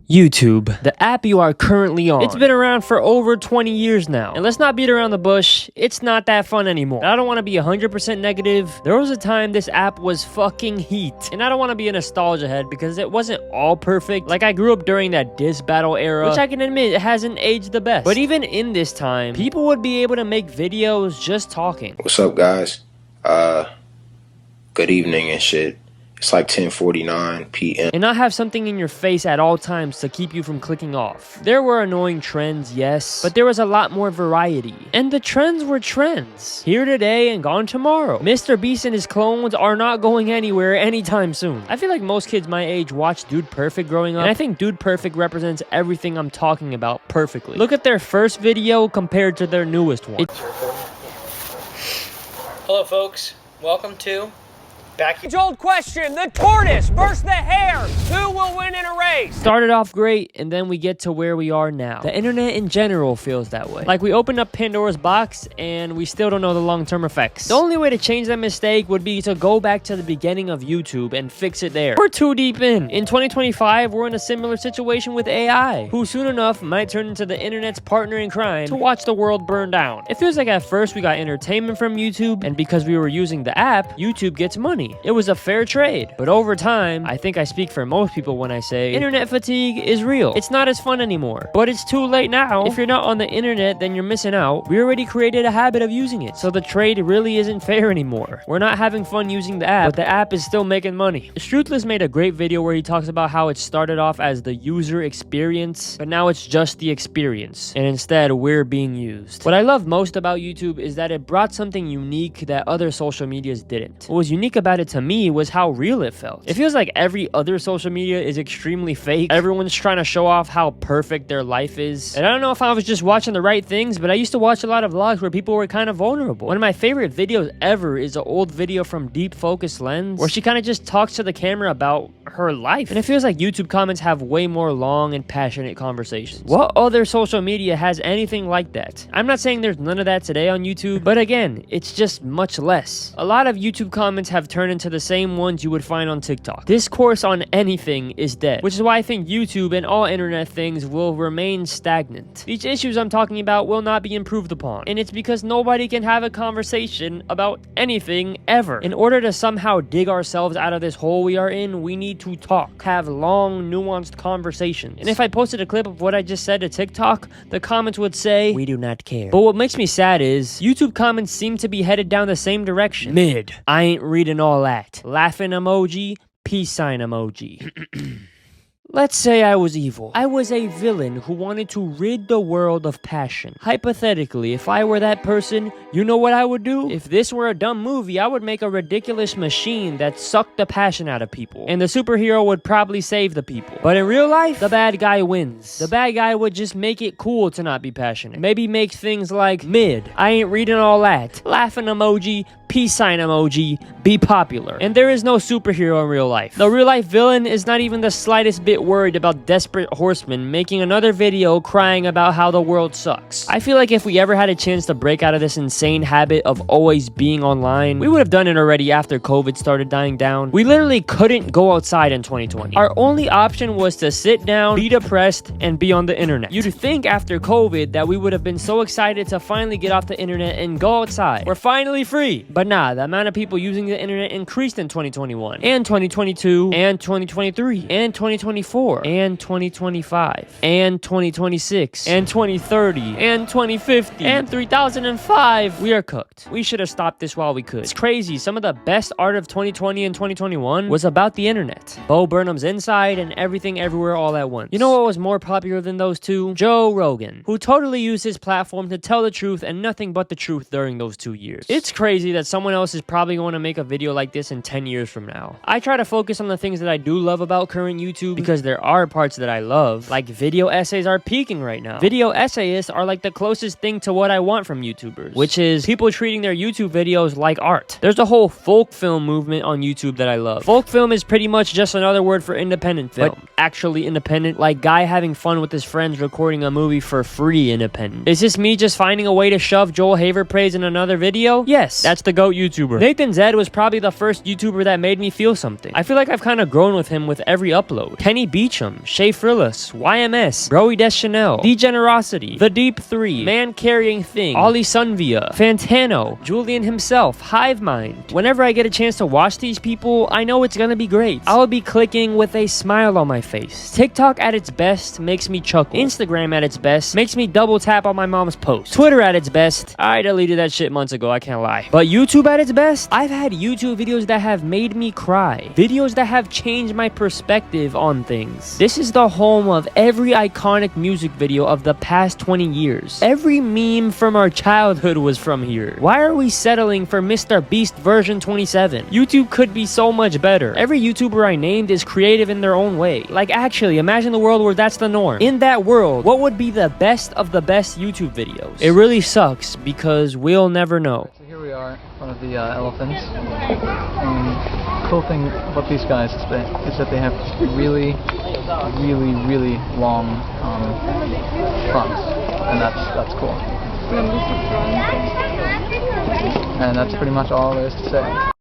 YouTube, the app you are currently on. It's been around for over 20 years now. And let's not beat around the bush, it's not that fun anymore. I don't want to be 100% negative. There was a time this app was fucking heat. And I don't want to be a nostalgia head because it wasn't all perfect. Like, I grew up during that diss battle era, which I can admit it hasn't aged the best. But even in this time, people would be able to make videos just talking. What's up, guys? Good evening and shit. It's like 10:49 p.m. and not have something in your face at all times to keep you from clicking off. There were annoying trends, yes, but there was a lot more variety. And the trends were trends. Here today and gone tomorrow. Mr. Beast and his clones are not going anywhere anytime soon. I feel like most kids my age watched Dude Perfect growing up, and I think Dude Perfect represents everything I'm talking about perfectly. Look at their first video compared to their newest one. Hello folks, welcome to Age-old question, the tortoise versus the hare. Who will win in a race? Started off great, and then we get to where we are now. The internet in general feels that way. Like, we opened up Pandora's box, and we still don't know the long-term effects. The only way to change that mistake would be to go back to the beginning of YouTube and fix it there. We're too deep in. In 2025, we're in a similar situation with AI, who soon enough might turn into the internet's partner in crime to watch the world burn down. It feels like at first we got entertainment from YouTube, and because we were using the app, YouTube gets money. It was a fair trade. But over time, I think I speak for most people when I say internet fatigue is real. It's not as fun anymore. But it's too late now. If you're not on the internet, then you're missing out. We already created a habit of using it. So the trade really isn't fair anymore. We're not having fun using the app, but the app is still making money. Truthless made a great video where he talks about how it started off as the user experience, but now it's just the experience. And instead, we're being used. What I love most about YouTube is that it brought something unique that other social medias didn't. What was unique about it to me was how real it felt. It feels like every other social media is extremely fake. Everyone's trying to show off how perfect their life is. And I don't know if I was just watching the right things, but I used to watch a lot of vlogs where people were kind of vulnerable. One of my favorite videos ever is an old video from Deep Focus Lens, where she kind of just talks to the camera about her life. And it feels like YouTube comments have way more long and passionate conversations. What other social media has anything like that? I'm not saying there's none of that today on YouTube, but again, it's just much less. A lot of YouTube comments have turned into the same ones you would find on TikTok. Discourse on anything is dead, which is why I think YouTube and all internet things will remain stagnant. These issues I'm talking about will not be improved upon, and it's because nobody can have a conversation about anything ever. In order to somehow dig ourselves out of this hole we are in, we need to talk, have long, nuanced conversations. And if I posted a clip of what I just said to TikTok, the comments would say, "We do not care." But what makes me sad is YouTube comments seem to be headed down the same direction. Mid. I ain't reading all that. Laughing emoji, peace sign emoji. Let's say I was evil. I was a villain who wanted to rid the world of passion. Hypothetically, if I were that person, you know what I would do? If this were a dumb movie, I would make a ridiculous machine that sucked the passion out of people. And the superhero would probably save the people. But in real life, the bad guy wins. The bad guy would just make it cool to not be passionate. Maybe make things like mid. I ain't reading all that. Laughing emoji, peace sign emoji, be popular. And there is no superhero in real life. The real life villain is not even the slightest bit worried about desperate horsemen making another video crying about how the world sucks. I feel like if we ever had a chance to break out of this insane habit of always being online, we would have done it already after COVID started dying down. We literally couldn't go outside in 2020. Our only option was to sit down, be depressed, and be on the internet. You'd think after COVID that we would have been so excited to finally get off the internet and go outside. We're finally free. But nah, the amount of people using the internet increased in 2021, and 2022, and 2023, and 2024, and 2025, and 2026, and 2030, and 2050, and 3005. We are cooked. We should have stopped this while we could. It's crazy. Some of the best art of 2020 and 2021 was about the internet. Bo Burnham's Inside and Everything Everywhere All at Once. You know what was more popular than those two? Joe Rogan, who totally used his platform to tell the truth and nothing but the truth during those 2 years. It's crazy that someone else is probably going to make a video like this in 10 years from now. I try to focus on the things that I do love about current YouTube because there are parts that I love. Like, video essays are peaking right now. Video essayists are like the closest thing to what I want from YouTubers, which is people treating their YouTube videos like art. There's a whole folk film movement on YouTube that I love. Folk film is pretty much just another word for independent film, but actually independent, like guy having fun with his friends recording a movie for free independent. Is this me just finding a way to shove Joel Haver praise in another video? Yes, that's the GOAT YouTuber. Nathan Zed was probably the first YouTuber that made me feel something. I feel like I've kind of grown with him with every upload. Kenny Beecham, Shay Frillis, YMS, Broey Deschanel, Degenerosity, The Deep 3, Man Carrying Thing, Ollie Sunvia, Fantano, Julian himself, Hive Mind. Whenever I get a chance to watch these people, I know it's gonna be great. I will be clicking with a smile on my face. TikTok at its best makes me chuckle. Instagram at its best makes me double tap on my mom's post. Twitter at its best, I deleted that shit months ago, I can't lie. But YouTube at its best, I've had YouTube videos that have made me cry. Videos that have changed my perspective on things. This is the home of every iconic music video of the past 20 years. Every meme from our childhood was from here. Why are we settling for Mr. Beast version 27? YouTube could be so much better. Every YouTuber I named is creative in their own way. Like, actually, imagine the world where that's the norm. In that world, what would be the best of the best YouTube videos? It really sucks because we'll never know. So here we are in front of the elephants. Cool thing about these guys is that they have really long fronts, and that's cool. And that's pretty much all there is to say.